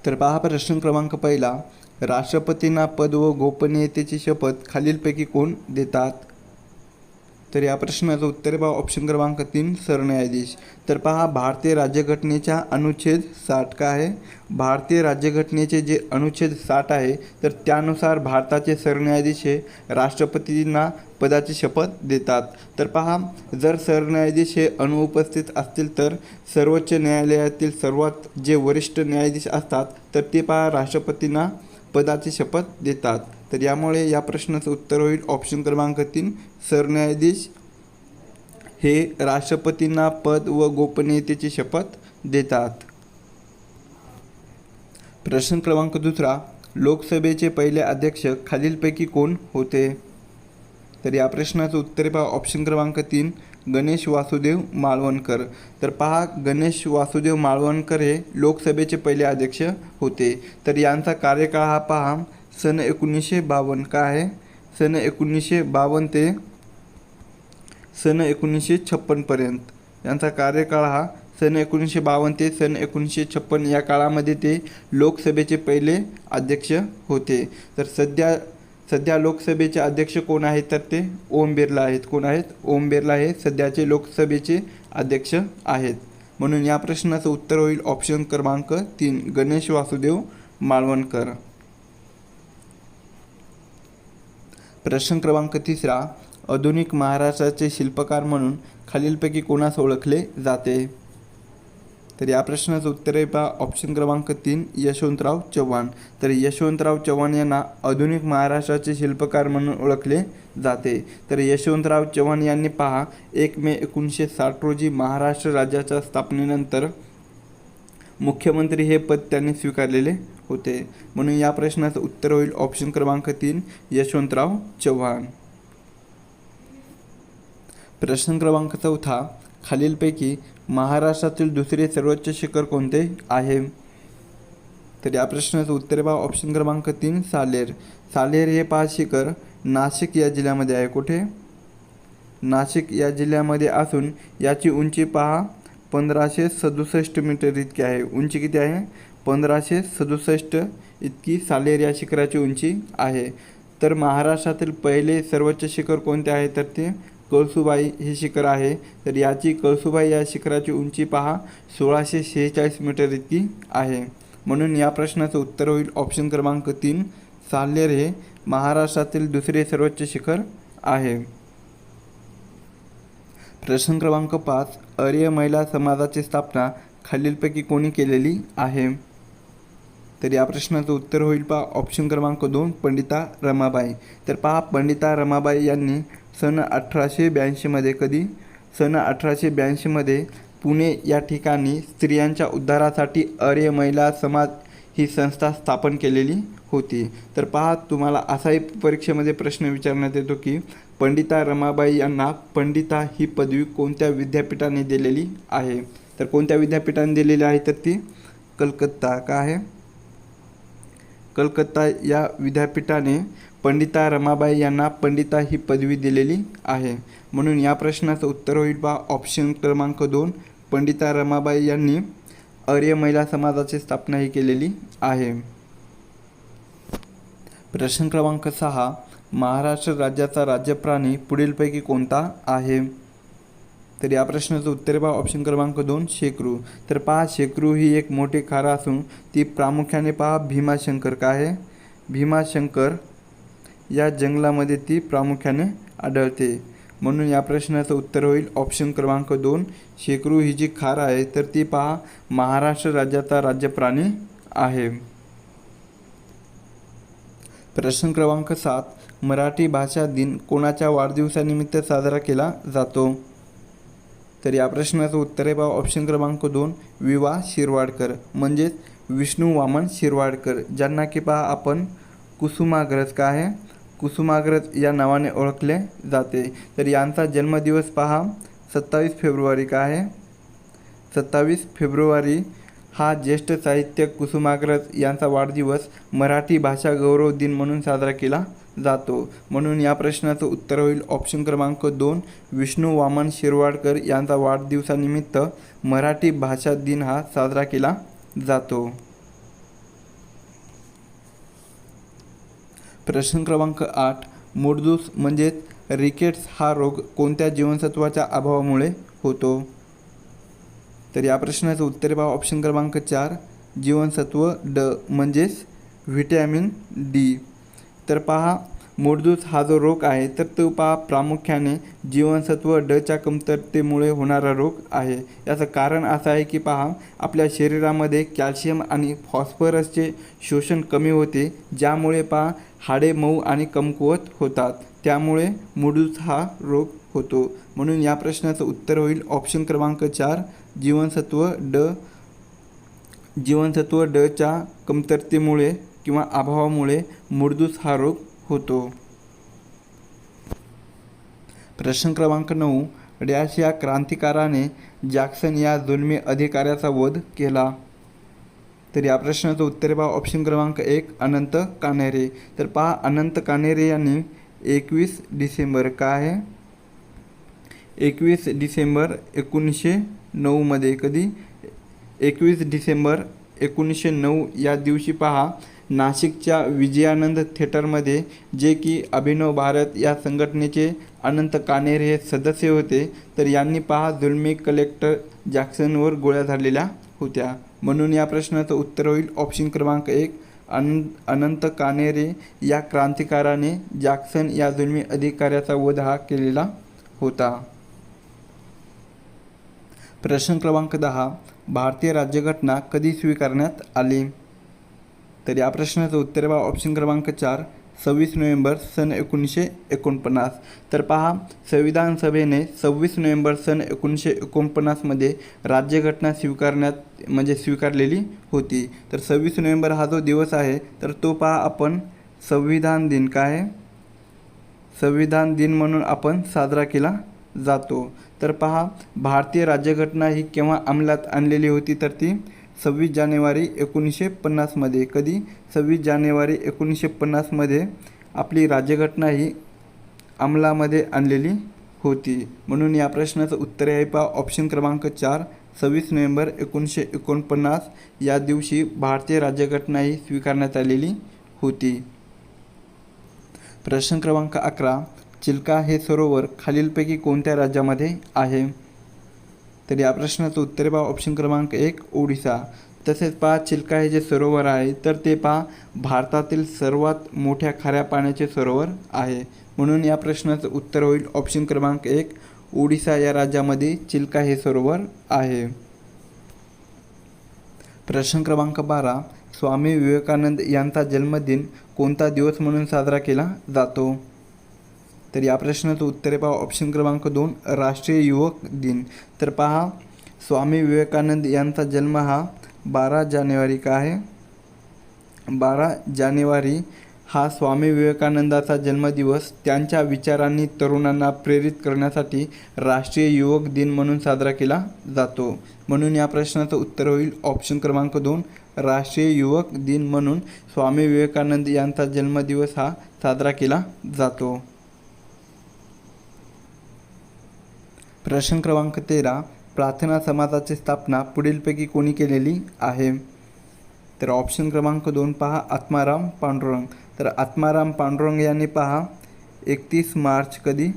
तर पहा प्रश्न क्रमांक पहिला, राष्ट्रपतींना पद व गोपनीयतेची शपथ खालीलपैकी कोण देतात? तर या प्रश्नाचं उत्तर पहा ऑप्शन क्रमांक 3 सरन्यायाधीश. तर पहा भारतीय राज्यघटनेच्या अनुच्छेद 60 काय आहे? भारतीय राज्यघटनेचे जे अनुच्छेद 60 आहे तर त्यानुसार भारताचे सरन्यायाधीश हे राष्ट्रपतींना पदाची शपथ देतात. तर पहा जर सरन्यायाधीश हे अनुपस्थित असतील तर सर्वोच्च न्यायालयातील सर्वात जे वरिष्ठ न्यायाधीश असतात तर ते पहा राष्ट्रपतींना पदाची शपथ देतात. तर यामुळे या प्रश्नाचं उत्तर होईल ऑप्शन क्रमांक 3 सरन्यायाधीश हे राष्ट्रपतींना पद व गोपनीयतेची शपथ देतात. प्रश्न क्रमांक दुसरा, लोकसभेचे पहिले अध्यक्ष खालीलपैकी कोण होते? तर या प्रश्नाचं उत्तर पहा ऑप्शन क्रमांक 3 गणेश वासुदेव माळवणकर. तर पहा गणेश वासुदेव माळवणकर हे लोकसभेचे पहिले अध्यक्ष होते. तर यांचा कार्यकाळ हा पहा सन 1952 काय आहे? सन 1952 ते सन 1956 पर्यंत यांचा कार्यकाळ हा सन 1952 ते सन 1956 या काळामध्ये ते लोकसभेचे पहिले अध्यक्ष होते. तर सध्या लोकसभेचे अध्यक्ष कोण आहेत? तर ते ओम बिर्ला आहेत. कोण आहेत? ओम बिर्ला हे सध्याचे लोकसभेचे अध्यक्ष आहेत. म्हणून या प्रश्नाचं उत्तर होईल ऑप्शन क्रमांक 3 गणेश वासुदेव माळवणकर. प्रश्न क्रमांक तिसरा, आधुनिक महाराष्ट्राचे शिल्पकार म्हणून खालीलपैकी कोणास ओळखले जाते? तर या प्रश्नाचं उत्तर आहे पहा ऑप्शन क्रमांक 3 यशवंतराव चव्हाण. तर यशवंतराव चव्हाण यांना आधुनिक महाराष्ट्राचे शिल्पकार म्हणून ओळखले जाते. तर यशवंतराव चव्हाण यांनी पहा 1 मे 1960 रोजी महाराष्ट्र राज्याच्या स्थापनेनंतर मुख्यमंत्री हे पद त्यांनी स्वीकारलेले होते. म्हणून या प्रश्नाचं उत्तर होईल ऑप्शन क्रमांक 3 यशवंतराव चव्हाण. प्रश्न क्रमांक चौथा, खालीलपैकी महाराष्ट्रातील दुसरे सर्वोच्च शिखर कोणते आहे? तर या प्रश्नाचं उत्तर पहा ऑप्शन क्रमांक 3 सालेर. सालेर हे पहा शिखर नाशिक या जिल्ह्यामध्ये आहे. कुठे? नाशिक या जिल्ह्यामध्ये असून याची उंची पहा 1567 मीटर इतकी आहे. उंची किती आहे? 1567 इतकी सालेर या शिखराची उंची आहे. तर महाराष्ट्रातील पहिले सर्वोच्च शिखर कोणते आहे? तर ते कळसुबाई हे शिखर आहे. तर याची कळसुबाई या शिखराची उंची पहा 1646 मीटर इतकी आहे. म्हणून या प्रश्नाचं उत्तर होईल ऑप्शन क्रमांक 3 सालेर हे महाराष्ट्रातील दुसरे सर्वोच्च शिखर आहे. प्रश्न क्रमांक 5, आर्य महिला समाजाची स्थापना खालीलपैकी कोणी केलेली आहे? तर या प्रश्नाचं उत्तर होईल पहा ऑप्शन क्रमांक 2 पंडिता रमाबाई. तर पहा पंडिता रमाबाई यांनी सन 1882 मध्ये कधी? सन 1882 मध्ये पुणे या ठिकाणी स्त्रियांच्या उद्धारासाठी आर्य महिला समाज ही संस्था स्थापन केलेली होती. तर पहा तुम्हाला असाही परीक्षेमध्ये प्रश्न विचारण्यात येतो की पंडिता रमाबाई यांना पंडिता ही पदवी कोणत्या विद्यापीठाने दिलेली आहे? तर कोणत्या विद्यापीठाने दिलेली आहे? तर ती कलकत्ता का आहे? कलकत्ता या विद्यापीठाने पंडिता रमाबाई यांना पंडिता ही पदवी दिलेली आहे. म्हणून या प्रश्नाचं उत्तर होईल पहा ऑप्शन क्रमांक 2 पंडिता रमाबाई यांनी आर्य महिला समाजाची स्थापना ही केलेली आहे. प्रश्न क्रमांक 6, महाराष्ट्र राज्याचा राज्यप्राणी पुढीलपैकी कोणता आहे? तर या प्रश्नाचं उत्तर पहा ऑप्शन क्रमांक 2 शेकरू. तर पहा शेकरू ही एक मोठी खार असून ती प्रामुख्याने पहा भीमाशंकर काय आहे? भीमाशंकर या जंगलामध्ये ती प्रामुख्याने आढळते. म्हणून या प्रश्नाचं उत्तर होईल ऑप्शन क्रमांक 2 शेकरू ही जी खार आहे तर ती पहा महाराष्ट्र राज्याचा राज्यप्राणी आहे. प्रश्न क्रमांक 7, मराठी भाषा दिन कोणाच्या वाढदिवसानिमित्त साजरा केला जातो? तर या प्रश्नाचं उत्तर आहे पहा ऑप्शन क्रमांक 2 विवा शिरवाडकर म्हणजेच विष्णू वामन शिरवाडकर, ज्यांना की पहा आपण कुसुमाग्रज का आहे? कुसुमाग्रज या नावाने ओळखले जाते. तर यांचा जन्मदिवस पहा 27 फेब्रुवारी का आहे? 27 फेब्रुवारी हा ज्येष्ठ साहित्यिक कुसुमाग्रज यांचा वाढदिवस मराठी भाषा गौरव दिन म्हणून साजरा केला जातो. म्हणून या प्रश्नाचं उत्तर होईल ऑप्शन क्रमांक 2 विष्णू वामन शिरवाडकर यांचा वाढदिवसानिमित्त मराठी भाषा दिन हा साजरा केला जातो. प्रश्न क्रमांक 8, मूळदूस म्हणजेच रिकेट्स हा रोग कोणत्या जीवनसत्वाच्या अभावामुळे होतो? तर या प्रश्नाचं उत्तर पहा ऑप्शन क्रमांक 4, जीवनसत्व ड म्हणजेच व्हिटॅमिन डी. तर पहा मूळदूस हा जो रोग आहे तर तो पहा प्रामुख्याने जीवनसत्व डच्या कमतरतेमुळे होणारा रोग आहे. याचं कारण असं आहे की पहा आपल्या शरीरामध्ये कॅल्शियम आणि फॉस्फरसचे शोषण कमी होते, ज्यामुळे पहा हाडे मऊ आणि कमकुवत होतात. त्यामुळे मूळदूस हा रोग होतो. म्हणून या प्रश्नाचं उत्तर होईल ऑप्शन क्रमांक 4, जीवनसत्व डच्या कमतरतेमुळे किंवा अभावामुळे मूळदूस हा रोग होतो. प्रश्न क्रमांक 9, डॅश या क्रांतिकाराने जॅक्सन या जुलमी अधिकाऱ्याचा वध केला? तर या प्रश्नाचं उत्तर पहा ऑप्शन क्रमांक 1, अनंत कान्हेरे. तर पहा अनंत कान्हेरे यांनी 21 डिसेंबर काय आहे 21 डिसेंबर 1909 मध्ये कधी 21 डिसेंबर 1909 या दिवशी पहा नाशिकच्या विजयानंद थिएटरमध्ये, जे की अभिनव भारत या संघटनेचे अनंत कान्हेरे हे सदस्य होते, तर यांनी पहा जुलमी कलेक्टर जॅक्सनवर गोळ्या झाडलेल्या होत्या. म्हणून या प्रश्नाचं उत्तर होईल ऑप्शन क्रमांक 1, अनंत कान्हेरे या क्रांतिकाराने जॅक्सन या जुलमी अधिकाऱ्याचा वध हा केलेला होता. प्रश्न क्रमांक 10, भारतीय राज्यघटना कधी स्वीकारण्यात आली? तर या प्रश्नाचं उत्तर पहा ऑप्शन क्रमांक 4, 26 नोव्हेंबर सन 1949. तर पहा संविधान सभेने 26 नोव्हेंबर सन 1949 मध्ये राज्यघटना स्वीकारलेली होती. तर 26 नोव्हेंबर हा जो दिवस आहे तर तो पहा आपण संविधान दिन संविधान दिन म्हणून आपण साजरा केला जातो. तर पहा भारतीय राज्यघटना ही केव्हा अंमलात आणलेली होती? तर ती 26 जानेवारी 1950 मध्ये. कधी 26 जानेवारी 1950 मध्ये आपली राज्यघटना ही अंमलामध्ये आणलेली होती. म्हणून या प्रश्नाचं उत्तर आहे पहा ऑप्शन क्रमांक 4, 26 नोव्हेंबर 1949 या दिवशी भारतीय राज्यघटना ही स्वीकारण्यात आलेली होती. प्रश्न क्रमांक 11, चिल्का हे सरोवर खालीलपैकी कोणत्या राज्यामध्ये आहे? तर या प्रश्नाचं उत्तर पहा ऑप्शन क्रमांक 1, ओडिसा. तसेच पहा चिल्का हे जे सरोवर आहे तर ते पहा भारतातील सर्वात मोठ्या खाऱ्या पाण्याचे सरोवर आहे. म्हणून या प्रश्नाचं उत्तर होईल ऑप्शन क्रमांक 1, ओडिसा या राज्यामध्ये चिल्का हे सरोवर आहे. प्रश्न क्रमांक 12, स्वामी विवेकानंद यांचा जन्मदिन कोणता दिवस म्हणून साजरा केला जातो? तर या प्रश्नाचं उत्तर पहा ऑप्शन क्रमांक 2, राष्ट्रीय युवक दिन. तर पहा स्वामी विवेकानंद यांचा जन्म हा 12 जानेवारी काय आहे 12 जानेवारी हा स्वामी विवेकानंदाचा जन्मदिवस त्यांच्या विचारांनी तरुणांना प्रेरित करण्यासाठी राष्ट्रीय युवक दिन म्हणून साजरा केला जातो. म्हणून या प्रश्नाचं उत्तर होईल ऑप्शन क्रमांक 2, राष्ट्रीय युवक दिन म्हणून स्वामी विवेकानंद यांचा जन्मदिवस हा साजरा केला जातो. प्रश्न क्रमांक 13, प्रार्थना समाजाची स्थापना पुढीलपैकी कोणी केलेली आहे? तर ऑप्शन क्रमांक 2 पहा आत्माराम पांडुरंग. तर आत्माराम पांडुरंग यांनी पहा 31 मार्च कधी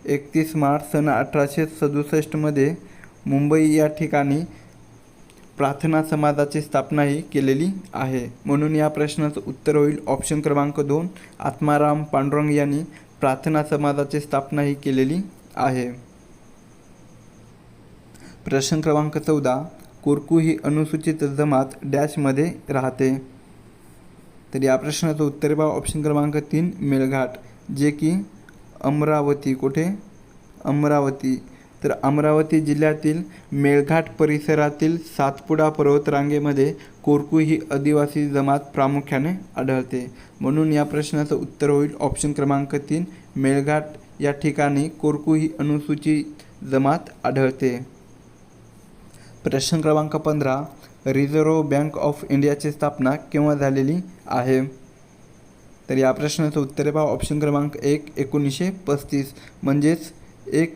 31 मार्च सन 1867 मध्ये मुंबई या ठिकाणी प्रार्थना समाजाची स्थापना ही केलेली आहे. म्हणून या प्रश्नाचं उत्तर होईल ऑप्शन क्रमांक 2, आत्माराम पांडुरंग यांनी प्रार्थना समाजाची स्थापना ही केलेली आहे. प्रश्न क्रमांक 14, कोरकू ही अनुसूचित जमात डॅशमध्ये राहते? तर या प्रश्नाचं उत्तर पहा ऑप्शन क्रमांक 3, मेळघाट, जे की अमरावती. कुठे? अमरावती. तर अमरावती जिल्ह्यातील मेळघाट परिसरातील सातपुडा पर्वतरांगेमध्ये कोरकू ही आदिवासी जमात प्रामुख्याने आढळते. म्हणून या प्रश्नाचं उत्तर होईल ऑप्शन क्रमांक 3, मेळघाट या ठिकाणी कोरकू ही अनुसूचित जमात आढळते. प्रश्न क्रमांक 15, रिझर्व्ह बँक ऑफ इंडियाची स्थापना केव्हा झालेली आहे? तर या प्रश्नाचं उत्तर पहा ऑप्शन क्रमांक 1, 1935 म्हणजेच 1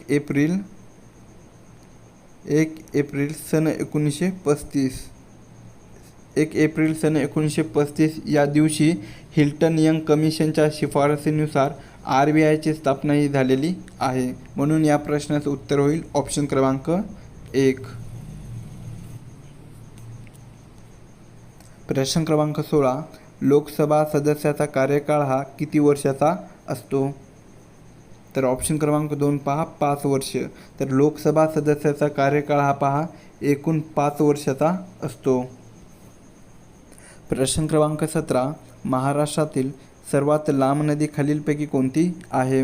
एप्रिल सन 1935 1 एप्रिल सन 1935 या दिवशी हिल्टन यंग कमिशनच्या शिफारसीनुसार RBIची स्थापनाही झालेली आहे. म्हणून या प्रश्नाचं उत्तर होईल ऑप्शन क्रमांक 1. प्रश्न क्रमांक 16. लोकसभा सदस्याचा कार्यकाळ हा किती वर्षाचा असतो? तर ऑप्शन क्रमांक 2 पहा 5 वर्ष. तर लोकसभा सदस्याचा कार्यकाळ हा पहा एकूण 5 वर्षाचा असतो. प्रश्न क्रमांक 17. महाराष्ट्रातील सर्वात लांब नदी खालीलपैकी कोणती आहे?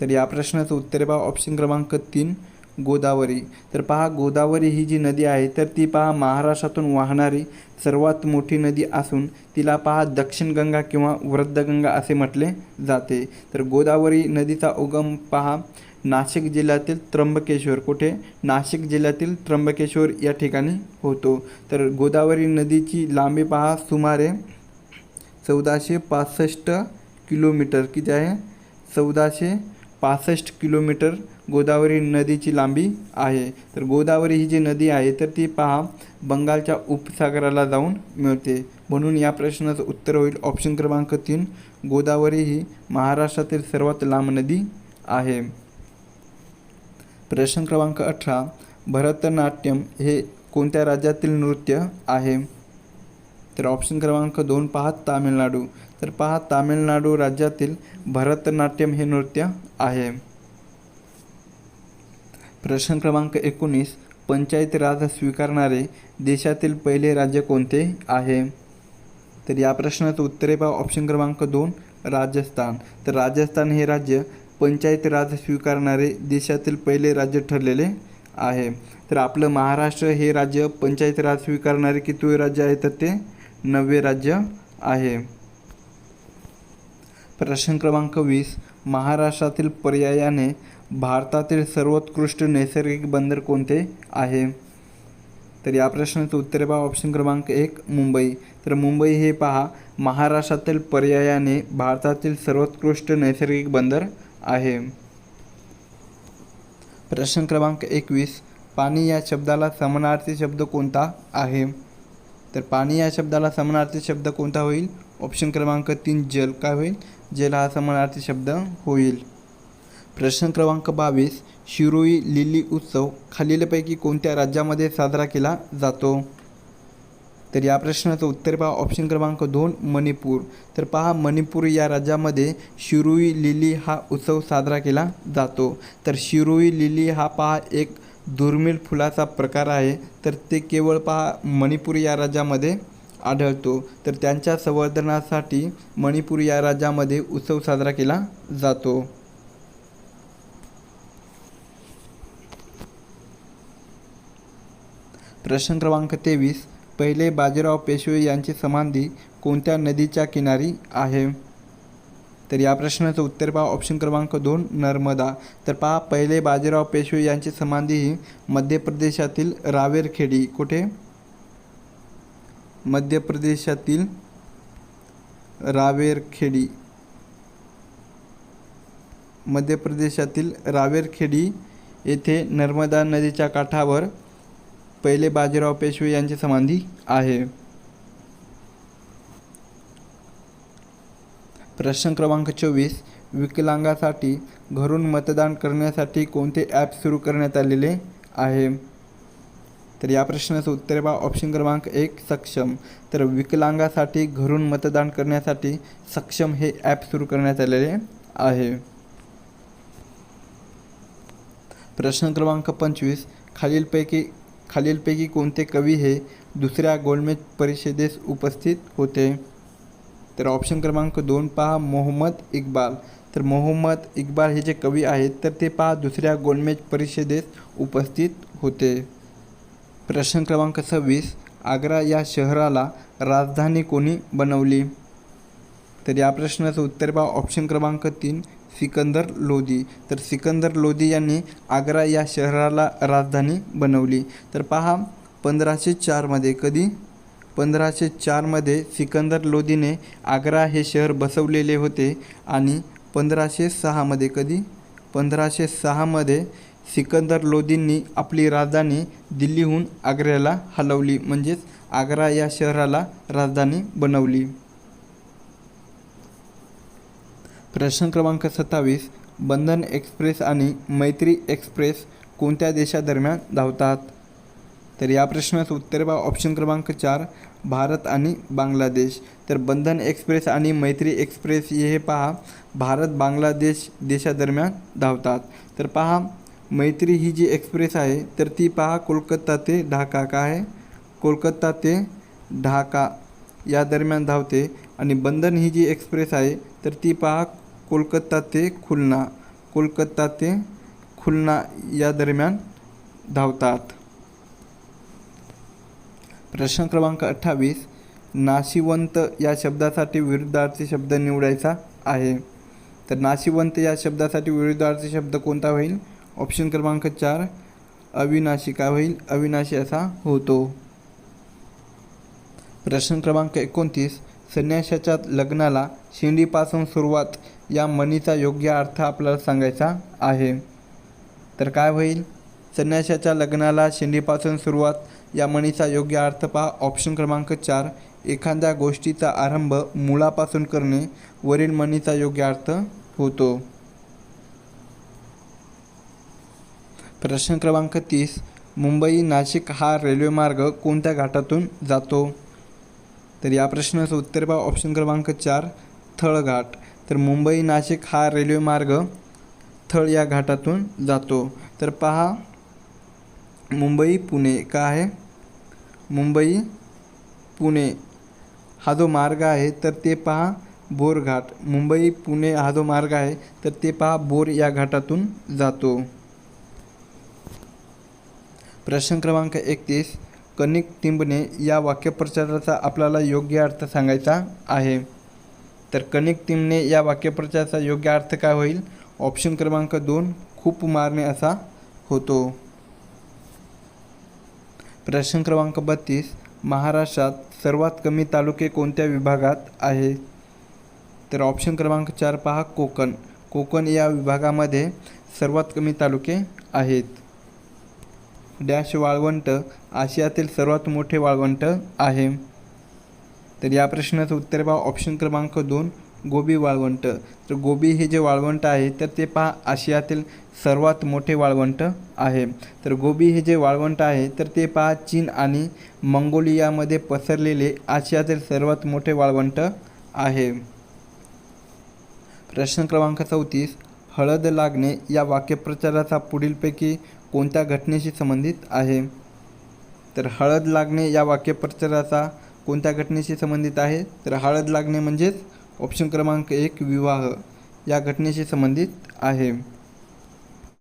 तर या प्रश्नाचं उत्तर पहा ऑप्शन क्रमांक 3 गोदावरी. तर पहा गोदावरी ही जी नदी आहे तर ती पहा महाराष्ट्रातून वाहणारी सर्वात मोठी नदी असून तिला पहा दक्षिण गंगा किंवा वृद्धगंगा असे म्हटले जाते. तर गोदावरी नदीचा उगम पहा नाशिक जिल्ह्यातील त्र्यंबकेश्वर, कुठे? नाशिक जिल्ह्यातील त्र्यंबकेश्वर या ठिकाणी होतो. तर गोदावरी नदीची लांबी पहा सुमारे 1465 किलोमीटर. किती आहे? 1465 किलोमीटर गोदावरी नदीची लांबी आहे. तर गोदावरी ही जी नदी आहे तर ती पहा बंगालच्या उपसागराला जाऊन मिळते. म्हणून या प्रश्नाचं उत्तर होईल ऑप्शन क्रमांक 3 गोदावरी ही महाराष्ट्रातील सर्वात लांब नदी आहे. प्रश्न क्रमांक 18. भरतनाट्यम हे कोणत्या राज्यातील नृत्य आहे? तर ऑप्शन क्रमांक 2 पहा तामिळनाडू. तर पहा तामिळनाडू राज्यातील भरतनाट्यम हे नृत्य आहे. प्रश्न क्रमांक 19. पंचायत राज स्वीकारणारे देशातील पहिले राज्य कोणते आहे? तर या प्रश्नाचं उत्तर पहा ऑप्शन क्रमांक 2 राजस्थान. तर राजस्थान हे राज्य पंचायत राज स्वीकारणारे देशातील पहिले राज्य ठरलेले आहे. तर आपलं महाराष्ट्र हे राज्य पंचायत राज स्वीकारणारे कितवे राज्य आहे? तर ते 9वे राज्य आहे. प्रश्न क्रमांक 20. महाराष्ट्रातील पर्यायाने भारतातील सर्वोत्कृष्ट नैसर्गिक बंदर कोणते आहे? तर या प्रश्नाचं उत्तर पहा ऑप्शन क्रमांक 1 मुंबई. तर मुंबई हे पहा महाराष्ट्रातील पर्यायाने भारतातील सर्वोत्कृष्ट नैसर्गिक बंदर आहे. प्रश्न क्रमांक 21. पाणी या शब्दाला समानार्थी शब्द कोणता आहे? तर पाणी या शब्दाला समानार्थी शब्द कोणता होईल? ऑप्शन क्रमांक 3 जल. काय होईल? जल हा समानार्थी शब्द होईल. प्रश्न क्रमांक 22. शिरोई लिली उत्सव खालीलपैकी कोणत्या राज्यामध्ये साजरा केला जातो? तर या प्रश्नाचं उत्तर पहा ऑप्शन क्रमांक 2 मणिपूर. तर पहा मणिपूर या राज्यामध्ये शिरोई लिली हा उत्सव साजरा केला जातो. तर शिरोई लिली हा पहा एक दुर्मिळ फुलाचा प्रकार आहे. तर ते केवळ पहा मणिपूर या राज्यामध्ये आढळतो. तर त्यांच्या संवर्धनासाठी मणिपूर या राज्यामध्ये उत्सव साजरा केला जातो. प्रश्न क्रमांक 23. पहिले बाजीराव पेशवे यांची समाधी कोणत्या नदीच्या किनारी आहे? तर या प्रश्नाचं उत्तर पहा ऑप्शन क्रमांक 2 नर्मदा. तर पहा पहिले बाजीराव पेशवे यांची समाधी ही मध्य प्रदेशातील रावेरखेडी, कुठे? मध्य प्रदेशातील रावेरखेडी. मध्य प्रदेशातील रावेरखेडी येथे नर्मदा नदीच्या काठावर पहिले बाजीराव पेशवे यांची समाधी आहे. प्रश्न क्रमांक 24. विकलांगासाठी घरून मतदान करण्यासाठी कोणते ॲप सुरू करण्यात आलेले आहे? तर या प्रश्नाचं उत्तर पहा ऑप्शन क्रमांक 1 सक्षम. तर विकलांगासाठी घरून मतदान करण्यासाठी सक्षम हे ॲप सुरू करण्यात आलेले आहे. प्रश्न क्रमांक 25. खालीलपैकी कोणते कवी हे दुसऱ्या गोलमेज परिषदेस उपस्थित होते? तर ऑप्शन क्रमांक 2 पहा मोहम्मद इक्बाल. तर मोहम्मद इक्बाल हे जे कवी आहेत तर ते पहा दुसऱ्या गोलमेज परिषदेस उपस्थित होते. प्रश्न क्रमांक 26. आग्रा या शहराला राजधानी कोणी बनवली? तर या प्रश्नाचं उत्तर पहा ऑप्शन क्रमांक 3 सिकंदर लोधी. तर सिकंदर लोधी यांनी आग्रा या शहराला राजधानी बनवली. तर पहा 1504 मध्ये, कधी? 1504 मध्ये सिकंदर लोधीने आग्रा हे शहर बसवलेले होते आणि 1506 मध्ये, कधी? 1506 मध्ये सिकंदर लोदींनी आपली राजधानी दिल्लीहून आग्र्याला हलवली, म्हणजेच आग्रा या शहराला राजधानी बनवली. प्रश्न क्रमांक 27. बंधन एक्सप्रेस आणि मैत्री एक्सप्रेस कोणत्या देशादरम्यान धावतात? तर या प्रश्नाचं उत्तर पहा ऑप्शन क्रमांक 4, भारत आणि बांगलादेश. तर बंधन एक्सप्रेस आणि मैत्री एक्सप्रेस हे पहा भारत बांगलादेश देशादरम्यान धावतात. तर पहा मैत्री ही जी एक्सप्रेस आहे तर ती पहा कोलकाता ते ढाका, काय आहे, कोलकाता ते ढाका या दरम्यान धावते. आणि बंधन ही जी एक्सप्रेस आहे तर ती पहा कोलकाता ते खुलना, कोलकाता ते खुलना या दरम्यान धावतात. प्रश्न क्रमांक 28. नाशिवंत या शब्दासाठी विरुद्धार्थी शब्द निवडायचा आहे. तर नाशिवंत या शब्दासाठी विरुद्धार्थी शब्द कोणता होईल? ऑप्शन क्रमांक 4, अविनाशी, काय होईल, अविनाशी असा होतो. प्रश्न क्रमांक 29. संन्याशाच्या लग्नाला शेंडीपासून सुरुवात या म्हणीचा योग्य अर्थ आपल्याला सांगायचा आहे. तर काय होईल? संन्याशाच्या लग्नाला शेंडीपासून सुरुवात या म्हणीचा योग्य अर्थ पहा ऑप्शन क्रमांक 4, एखाद्या गोष्टीचा आरंभ मुळापासून करणे वरील म्हणीचा योग्य अर्थ होतो. प्रश्न क्रमांक 30. मुंबई नाशिक हा रेल्वेमार्ग कोणत्या घाटातून जातो? तर या प्रश्नाचं उत्तर पहा ऑप्शन क्रमांक 4, थळ घाट. तर मुंबई नाशिक हा रेल्वेमार्ग थळ या घाटातून जातो. तर पहा मुंबई पुणे, काय आहे, मुंबई पुणे हा जो मार्ग आहे तर ते पहा बोर घाट, मुंबई पुणे हा जो मार्ग आहे तर ते पहा बोर या घाटातून जातो. प्रश्न क्रमांक 31. कणिक टिंबणे या वाक्यप्रचाराचा आपल्याला योग्य अर्थ सांगायचा आहे. तर कणिक टिंबणे या वाक्यप्रचाराचा योग्य अर्थ काय होईल? ऑप्शन क्रमांक 2, खूप मारणे असा होतो. प्रश्न क्रमांक 32. महाराष्ट्रात सर्वात कमी तालुके कोणत्या विभागात आहे? तर ऑप्शन क्रमांक 4 पहा कोकण, कोकण या विभागामध्ये सर्वात कमी तालुके आहेत. डॅश वाळवंट आशियातील सर्वात मोठे वाळवंट आहे. तर या प्रश्नाचं उत्तर पहा ऑप्शन क्रमांक 2, गोबी वाळवंट. तर गोबी हे जे वाळवंट आहे तर ते पहा आशियातील सर्वात मोठे वाळवंट आहे. तर गोबी हे जे वाळवंट आहे तर ते पहा चीन आणि मंगोलियामध्ये पसरलेले आशियातील सर्वात मोठे वाळवंट आहे. प्रश्न क्रमांक 34. हळद लागणे या वाक्यप्रचाराचा पुढीलपैकी कोणत्या घटनेशी संबंधित आहे? तर हळद लागणे या वाक्यप्रचाराचा कोणत्या घटनेशी संबंधित आहे? तर हळद लागणे म्हणजेच ऑप्शन क्रमांक 1, विवाह या घटनेशी संबंधित आहे.